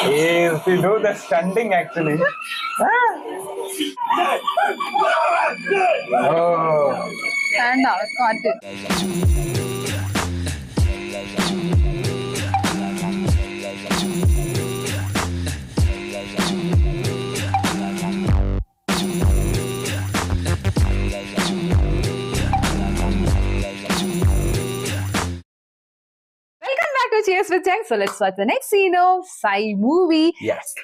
If we do the stunting actually. Oh. And caught it. Welcome back to Cheers with Chang. So let's watch the next scene of Sai movie. Yes.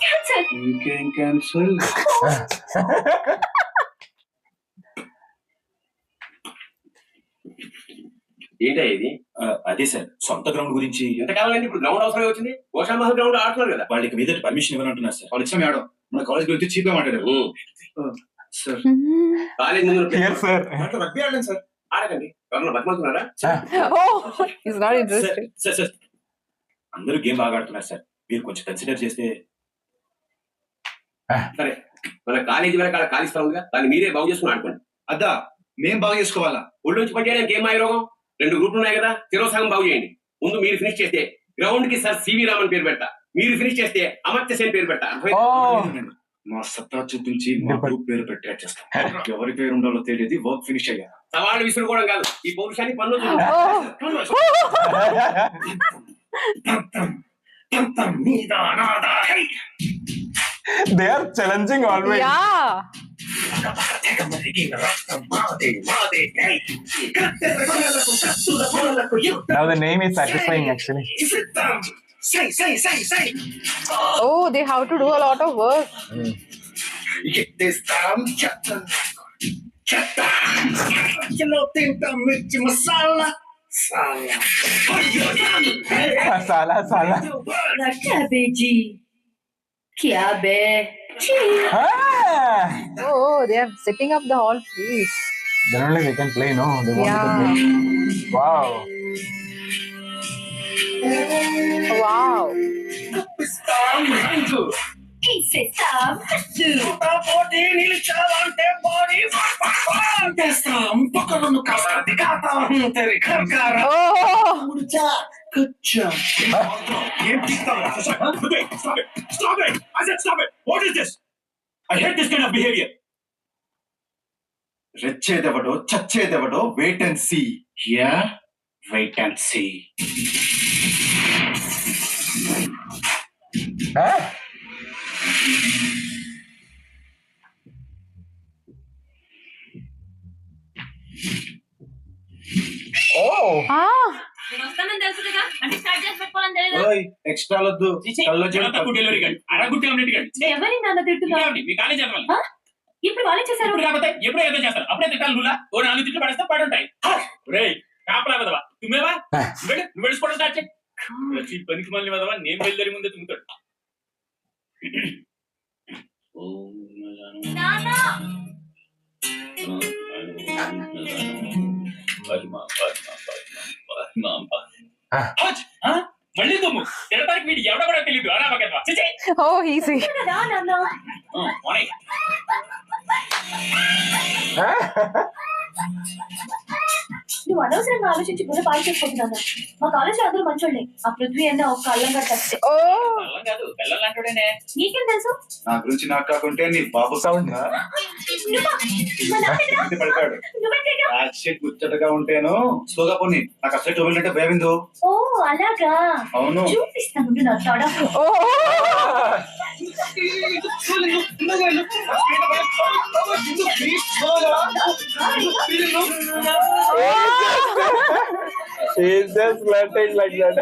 Cancel. You can cancel. ఏంటో ఇది అదే sir సొంత ground గురించి ఎంత కావాలండి ఇప్పుడు ground అవసరం వచ్చింది గోషామహల్ గ్రౌండ్ ఆడుతున్నారు కదా వాళ్ళకి మీద పర్మిషన్ ఇవ్వనంటున్నారు సార్ వాళ్ళు ఇచ్చిన మేడం మన కాలేజ్ గురించి చీప్ గా మాట్లాడారు సార్ కాలేజ్ ముందు Yes, sir. రగ్బీ ఆడలేను సార్ ఆడకండి ఎవరన్నా బతిమాలుతున్నారా Oh, he's not interested. Sir sir అందరూ గేమ్ బాగా ఆడుతున్నారు సార్ మీరు కొంచెం కన్సిడర్ చేస్తే సరే మన కాలేజీ వరకు ఖాళీ స్థలం ఉందిగా దాన్ని మీరే బాగు చేసుకుని ఆడుకోండి అద్దా మేం బాగా చేసుకోవాలా ఒళ్ళు నుంచి పనిచేయడానికి ఏం రోగం 2 గ్రూపులు ఉన్నాయి కదా సగం బాగు చేయండి ముందు మీరు ఫినిష్ చేస్తే గ్రౌండ్ కి సార్ సివి రామన్ పేరు పెడతా మీరు ఫినిష్ చేస్తే అమర్త్య సేన్ పేరు పెడతా Oh. మా సత్తా చూపించి మా గ్రూప్ పేరు పెట్టి చేస్తాం ఎవరి పేరు ఉండాలో తెలియదు వర్క్ ఫినిష్ అయ్యా సవాళ్ళు విసురుకోవడం కాదు ఈ పౌరుషాన్ని పనులు They are challenging always. Yeah. Now the name is satisfying actually. Oh, they have to do a lot of work. Sala. बेजी क्या बे Ah. Oh, they are setting up the whole place. Then only they can play, no? They want Yeah. to play. Wow. Wow. इसे साम हसू Oh. Stop it! I said stop it! What is this? I hate this kind of behavior. రెచ్చేదెవడో చచ్చేదెవడో wait and see ya wait and see Ah. Oh. Ah. వస్తానని తెలుసు కదా అంటే start చేసి పెట్టుకోవాలని తెలియదు ఓయ్ ఎక్స్ట్రా వద్దు కల్లో డెలివరీ గండి అరగుట్టి అమ్మిటి గండి ఎవరి నాన్న తిట్టున్నారు మీ కాలేజ్ చదవాలి ఆ? ఇప్పుడు వాళ్ళే చేశారు ఇప్పుడు కాకపోతే ఎప్పుడో ఏదో చేస్తారు అప్పుడే తిట్టాలి నువ్వులా ఓ 4 తిట్లు పడేస్తే పడుంటాయి రేయ్ కాపలా వదవా తుమ్మేవా నువ్వు వెళ్ళిపోవడం స్టార్ట్ చేయి ప్రతి పనికి మళ్ళీ వదవా నేను బయలుదేరి ముందే తుమ్ముతాడు నాన్న మళ్ళీ తుమ్ము తినడానికి వీడు ఎవడ కూడా తెలియదు అరా పక్కన Oh, easy. కదా నాన్న నువ్వు అనవసరంగా ఆలోచించి గుణ పాలు చేసుకుంటున్నాను మా కాలేజ్ లో అందరూ మంచోళ్ళే ఆ పృథ్వీ అన్న ఒక్క అల్లంగా తప్పితే Oh. అల్లం కాదు బెల్లం లాంటివాడేనే నీకేం తెలుసు నా గురించి నాకు కాకుంటే నీ బాబు Sound. నువ్వా? మా నాన్న ఎక్కడ? పడతాడు నువ్వెక్కడికా? యాక్షన్ ముచ్చటగా ఉంటేను స్లోగా పోనీ నాకు అసలు టోబిల్ భయమిందు ఓ అలాగా అవును చూపిస్తాను నా తొడ Oh. He's just flirting like that.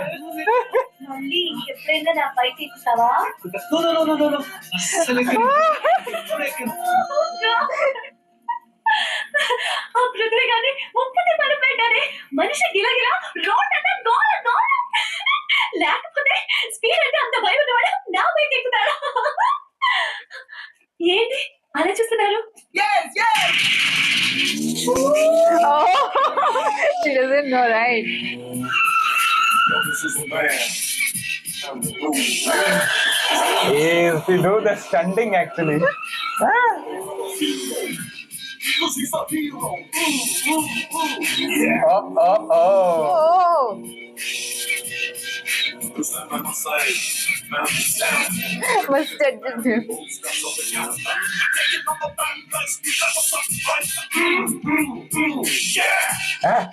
మళ్ళీ ఎప్పుడైనా నా బయట ఎక్కుతావా ఆ పృథ్వీ గాని ఒక్కటే మనం పెట్టారే మనిషి గిలగిలా రోడ్ అంతా గోల గోల లేకపోతే స్పీడ్ అంటే అంత భయం ఉన్నవాడు నా బయట ఎక్కుతాడు ఏంటి అలా చూస్తున్నారు Oh. She doesn't know, right? If we do the stunting actually. Ah. Oh. Oh. Must admit him. Ah,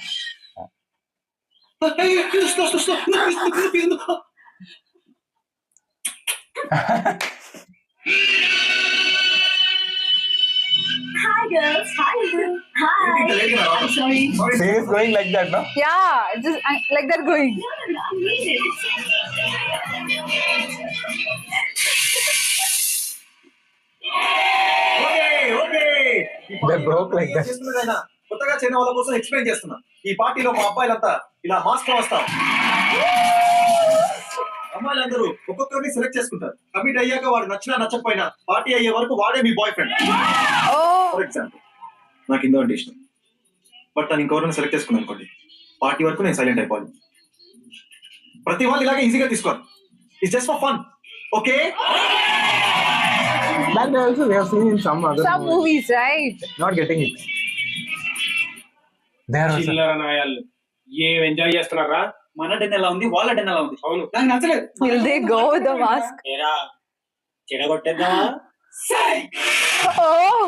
Hi girls, hi. Hi. I'm sorry. she is going like that, no? Yeah, just like that going. No, I need it. They broke like that. చేస్తున్నదైనా కొత్తగా చేరిన వాళ్ళ కోసం explain చేస్తున్నా. ఈ పార్టీలో మా అబ్బాయిలంతా ఇలా mask లో వస్తాం. అమ్మాయిలందరూ ఒక్కొక్కరిని సెలెక్ట్ చేసుకుంటారు. కమిట్ అయ్యాక వాడు నచ్చినా నచ్చకపోయినా పార్టీ అయ్యే వరకు వాడే మీ boy friend. Oh, for example నాకు ఇందో అంటే ఇష్టం, బట్ తను ఇంకెవరైనా సెలెక్ట్ చేసుకున్నాను అనుకోండి, పార్టీ వరకు నేను సైలెంట్ అయిపోవాలి. ప్రతి వాళ్ళు ఇలాగే ఈజీగా తీసుకోవాలి. It's just for fun, okay? That also we have seen in some other some movies, right? Not getting it. They are also. చిల్లర నాయాళ్ళు ఏం ఎంజాయ్ చేస్తున్నారా? మన డెన్ ఎలా ఉంది, వాళ్ళ డెన్ ఎలా ఉంది? అవును. నాకు నచ్చలేదు. Will they go with the mask? ఏరా చెడగొట్టేద్దామా? Oh.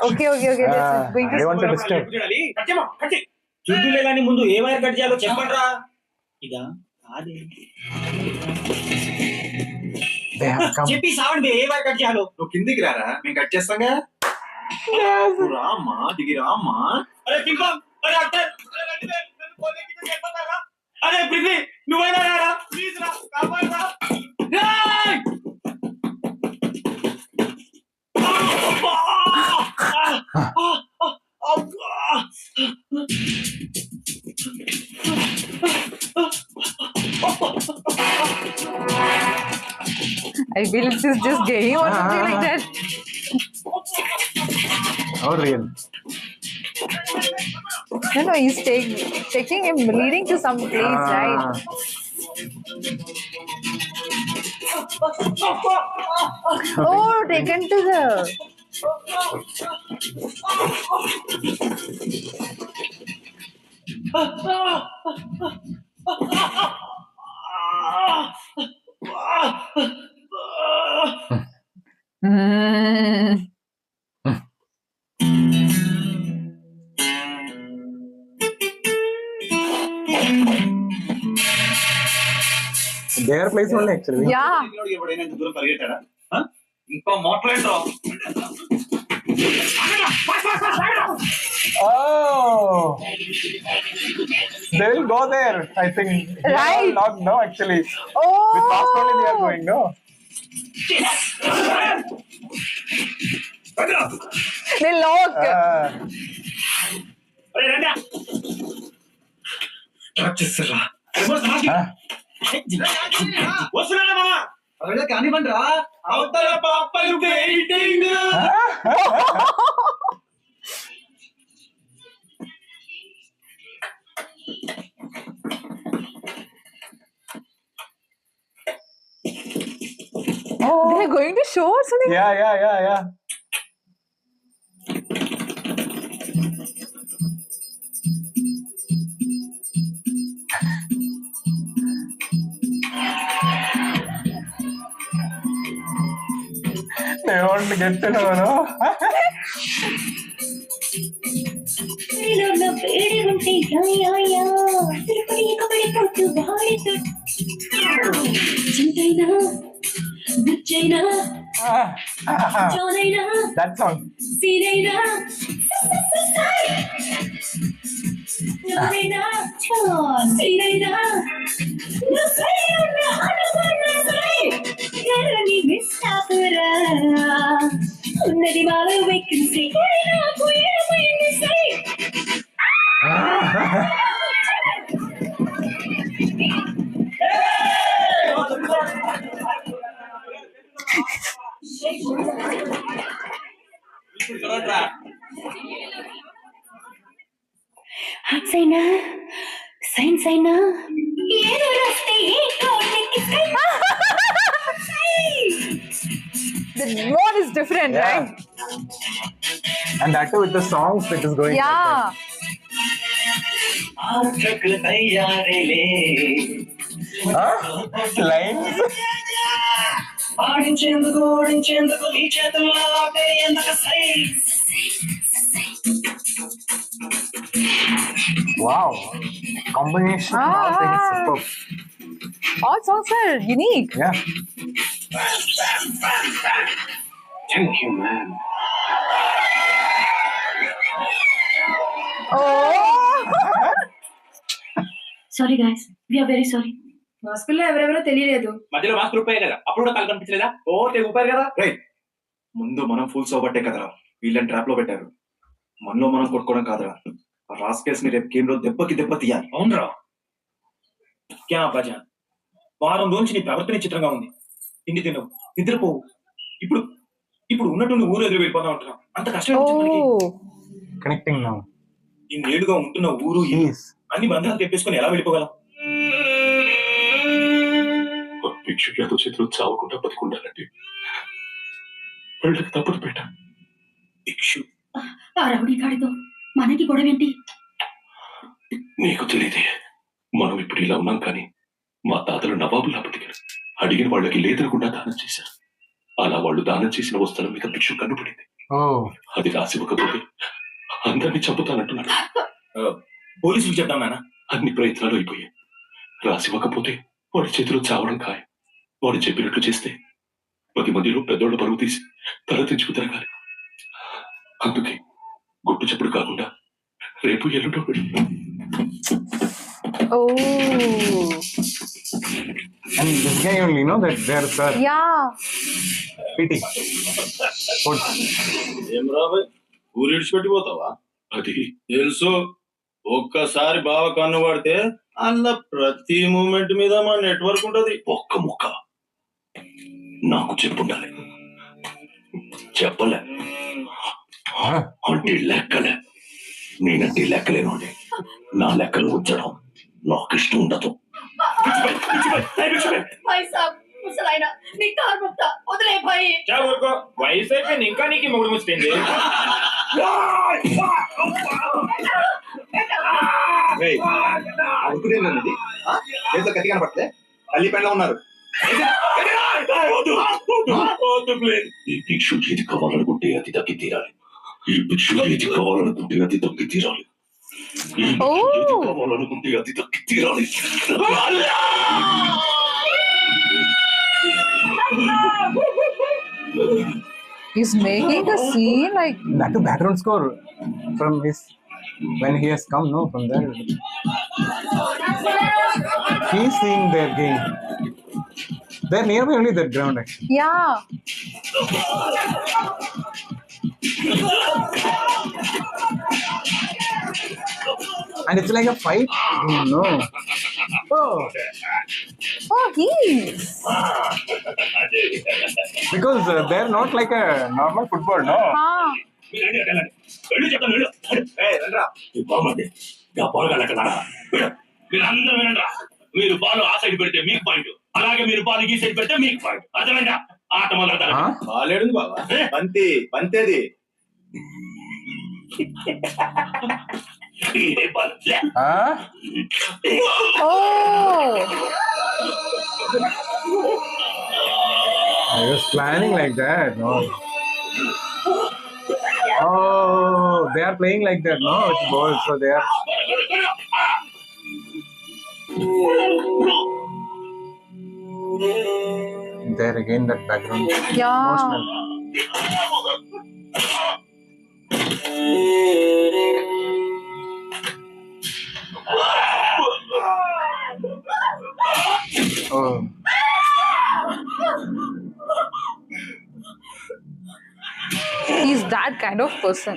Okay. This is going They to. want to disturb. చూడాలి. కట్ చేయమా, కట్ చేయి. చూద్దులే కానీ ముందు ఏ వైర్ కట్ చేయాలో చెప్పండిరా. ఇదా కాదే. They have come. చెప్పి సావండి ఏ వైర్ కట్ చేయాలో. నువ్వు కిందికి రారా, మేము కట్ చేస్తాంగా. నువ్వు రామ్మా, దిగి రామ్మా. అరే కింగ్, అరే అక్టర్, అరే రండిలే, నన్ను పోనీకి చెప్పతారా? అరే పృథ్వీ, నువ్వైనా రారా, ప్లీజ్ రా, కాపాడరా. రేయ్! I feel it's just game or something like that. Oh, real. No, he's taking him, leading to some place, right? Oh, taken to the. Mm. Their place only actually. Yeah. ఎవడైనా ఇంత దూరం పరిగెట్టాడా? ఆ? ఇంకా మాట్లాడరా? Oh. They will go there, I think. Right. Not, no, actually. Oh. With fast only they are going, no? They lock. అరే రండి. Trap చేస్తారా? వస్తున్నాడా మామ? అలా కానివ్వండి రా. అవతల పాపలు waiting. They're going to show or something? Yeah. They want to get to know, no? నీలో వేడి ఉంటే యా తిరుపతి కబడి పోతూ వాడితో చింతైనా బుచ్చైనా జోనైనా That song. సీనైనా జోనైనా సీనైనా నువ్వైనా అనుకున్నా సరే ఎర్రని మిస్టాపురా ఉన్నది మాలో వేకెన్సీ నాకు ఏమైంది సరే ఆర్ట్స్ అయినా సైన్స్ అయినా ఏదో రాస్తే The mode is different, Yeah. right? And that too with the songs it is going. Yeah. Lines ఆడించేందుకు ఓడించేందుకు నీ చేతుల్లో ఎందుకు సై wow combination super All songs are unique. Ya Thank you, man. Oh! Sorry guys we're very sorry. మా స్కూల్లో ఎవరెవరో తెలియలేదు. మధ్యలో మాస్క్ రూపాయి కదా అప్పుడు కూడా కాలు కనిపించలేదా? ఓ తెగుపారు కదా రైట్. ముందు మనం ఫుల్స్ అవ్వట్టే కదరా వీళ్ళని ట్రాప్ లో పెట్టారు. మనలో మనం కొట్టుకోవడం కాదురా. ఆ రాస్కేల్స్ ని రేపు గేమ్ లో దెబ్బకి దెబ్బ తీయాలి. అవునరా క్యా బజాన్ వారం రోజు నీ ప్రవర్తన చిత్రంగా ఉంది. తిండి తినవు, నిద్రపోవు. ఇప్పుడు ఇప్పుడు ఉన్నట్టు నువ్వు ఊరు ఎదురు వెళ్ళిపోతా ఉంటున్నావు. అంత కష్టం వచ్చింది మనకి. Oh! కనెక్టింగ్ నౌ ఇన్నేళ్లుగా ఉంటున్న ఊరు ఇల్లు హీస్ అన్ని బంధాలు తెప్పేసుకుని ఎలా వెళ్ళిపోగలం? భిక్షుకి అదో చేతిలో చావకుండా బతికుండాలంటే వాళ్ళకి తప్పదు పెట్ట. భిక్షు ఆ రౌడీ గాడితో మనకి గొడవేంటి? నీకు తెలియదే, మనం ఇప్పుడు ఇలా ఉన్నాం కానీ మా తాతలు నవాబులా బతికారు. అడిగిన వాళ్ళకి లేదనకుండా దానం చేశారు. అలా వాళ్ళు దానం చేసిన వస్తువుల మీద భిక్షు కన్నుపడింది. ఓ అది రాసివ్వకపోతే అందరినీ చంపుతానంటున్నాడు. పోలీసులు చెప్తాం నాన్న. అన్ని ప్రయత్నాలు అయిపోయాయి. రాసివ్వకపోతే వాడి చేతిలో చావడం ఖాయం. వాడు చెప్పినట్లు చేస్తే 10 మందిలో పెద్దోళ్ళ పరువు తీసి తల తెంచుకు తిరగాలి. అందుకే గుట్టు చెప్పుడు కాకుండా రేపు ఎల్లుండో Oh! and this guy only know that their sir Yeah. PT ఏం రాబోయ్ ఊరు ఇడిచిపెట్టిపోతావా? అది తెలుసు. ఒక్కసారి బావ కన్ను పడితే అలా ప్రతి మూమెంట్ మీద మా నెట్వర్క్ ఉంటది. ఒక్క ముక్క నాకు చెప్పుండాలి. చెప్పలే అంటే లెక్కలే. నేనంటే లెక్కలేను అంటే నా లెక్కలు ఉంచడం నాకు ఇష్టం ఉండదు. వయసు అయిపోయింది ఇంకా నీకు మొగుడు ముచ్చిపోయింది. అనుకునేది చేతిలో కత్తి కనపడితే తల్లి పెండ్లో ఉన్నారు. ఈ భిక్షు ఏది కావాలనుకుంటే అది దక్కి తీరాలి. ఈ భిక్షు ఏది కావాలనుకుంటే అది దక్కి తీరాలి. ఈ భిక్షు ఏది కావాలనుకుంటే అది దక్కి తీరాలి. He's making the scene like. that to background score from his when he has come no from there he is seeing their game. They're nearby only that ground actually. Yeah. And it's like a fight game, no? Oh, Oh, he's. because they're not like a normal football, no? Ah. వెళ్ళు చెప్తాను వెళ్ళు. ఈ బాగుంది బాగా మీరు అందరూ వినండి. మీరు బాల్ ఆ సైడ్ పెడితే మీకు పాయింట్, అలాగే మీరు బాల్ ఈ సైడ్ పెడితే మీకు పాయింట్. అర్థమైందా? ఆట మొదలు. Huh? బాలేడుంది బాబా. బంతి బంతేది ఇదే ball. Huh? Oh. I was planning like that, no? Oh, they are playing like that, no? With balls, so they are. There again, that background. Yeah. Emotional. Oh. He's that kind of person.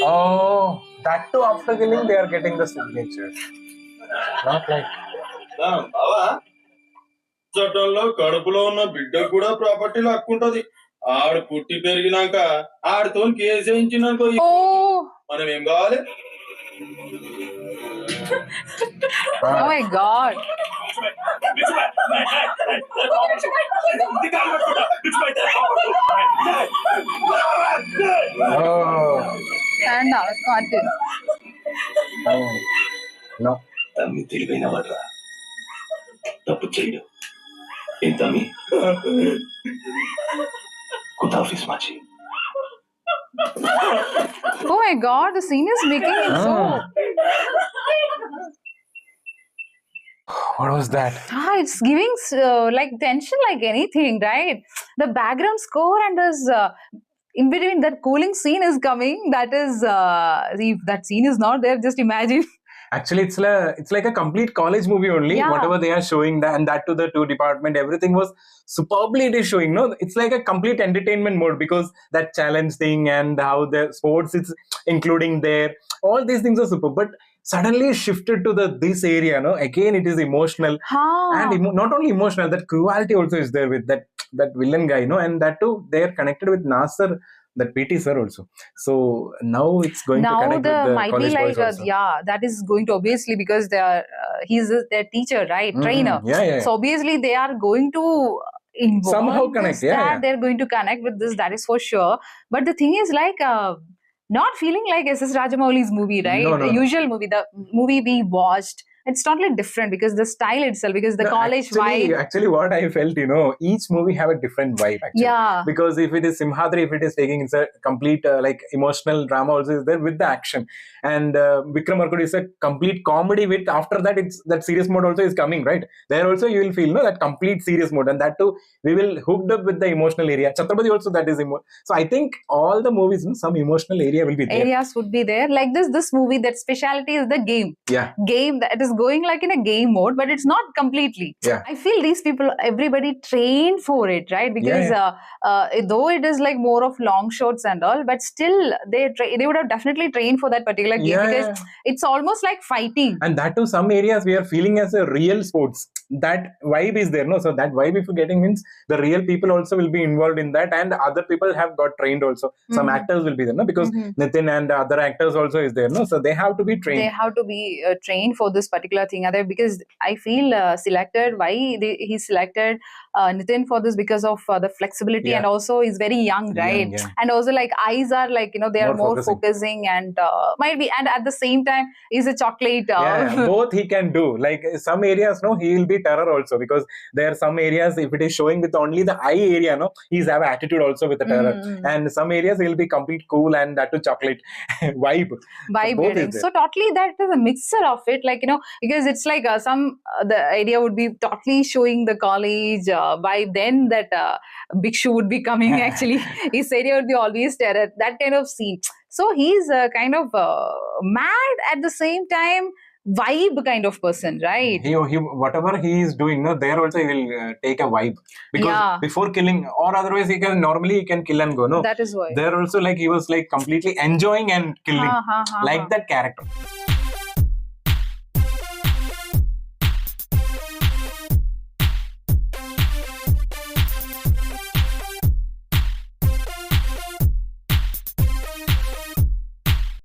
Oh, that too after killing, they are getting the signature. Not like. బావా చట్టంలో కడుపులో ఉన్న బిడ్డ కూడా ప్రాపర్టీలో హక్కుంటది. ఆడు పుట్టి పెరిగినాక ఆడితో కేసు వేయించినాకో Oh. మనం ఏం కావాలి? Oh my God. Oh, And cartoon. oh, no. తమ్మి తెలివైన వాడ్రా, తప్పు చేయడు. ఏం తమ్మి? ఖుదాఫిజ్ మాచి. Oh my god, the scene is making it so. What was that? It's giving like tension, like anything, right? The background score and this in between that cooling scene is coming. That is, if that scene is not there, just imagine. Actually, it's like a complete college movie only. Yeah. Whatever they are showing, and that to the two department, everything was superbly it is showing. No, it's like a complete entertainment mode because that challenge thing and how the sports it's including there. All these things are super, but suddenly shifted to this area. No, again it is emotional and not only emotional. That cruelty also is there with that villain guy. No, and that too they are connected with Nasser. That PT sir also. So now it's going to Now connect with the might be college like boys also. yeah, that is going to obviously because they are he's their teacher, right? Mhm. Trainer. Yeah. So obviously they are going to involve Somehow connect, this, yeah, that yeah. they're going to connect with this, that is for sure. But the thing is like not feeling like SS Rajamouli's movie, right? No, The no. usual movie, the movie we watched, it's totally different because the style itself, because the No, college vibe. Actually, what I felt, each movie have a different vibe. Actually. Yeah. Because if it is Simhadri, if it is taking, it's a complete like emotional drama also is there with the action, and Vikram Arkud is a complete comedy with. After that, it's that serious mode also is coming, right? There also you will feel that complete serious mode, and that too we will hooked up with the emotional area. Chhatrapati also that is so I think all the movies, some emotional area will be there. Areas would be there like this movie, that speciality is the game that is going like in a game mode, but it's not completely. Yeah. I feel these people, everybody trained for it, right? Because though it is like more of long shots and all, but still they would have definitely trained for that particular game because it's almost like fighting. And that too, some areas we are feeling as a real sports. That vibe is there, no? So that vibe, if you're getting, means the real people also will be involved in that, and other people have got trained also. Some actors will be there, no? Because Nitin and other actors also is there, no? So they have to be trained. They have to be trained for this particular thing. Because I feel selected. Why he selected Nitin for this? Because of the flexibility and also he's very young, right? Young, yeah. And also like eyes are like they are more focusing and might be, and at the same time he's a chocolate. Both he can do. Like some areas, no, he will be terror also because there are some areas if it is showing with only the eye area, no, he's have attitude also with the terror, and some areas he'll be complete cool and that to chocolate vibe. Vibe. So totally that is a mixture of it, like because it's like the idea would be totally showing the college vibe. Then that Bhikshu would be coming. Actually, his area would be always terror. That kind of scene. So he's kind of mad at the same time. Vibe kind of person, right? He whatever he is doing, no, there also he will take a vibe because before killing, or otherwise he can kill and go. No, that is why there also like he was like completely enjoying and killing, like that character.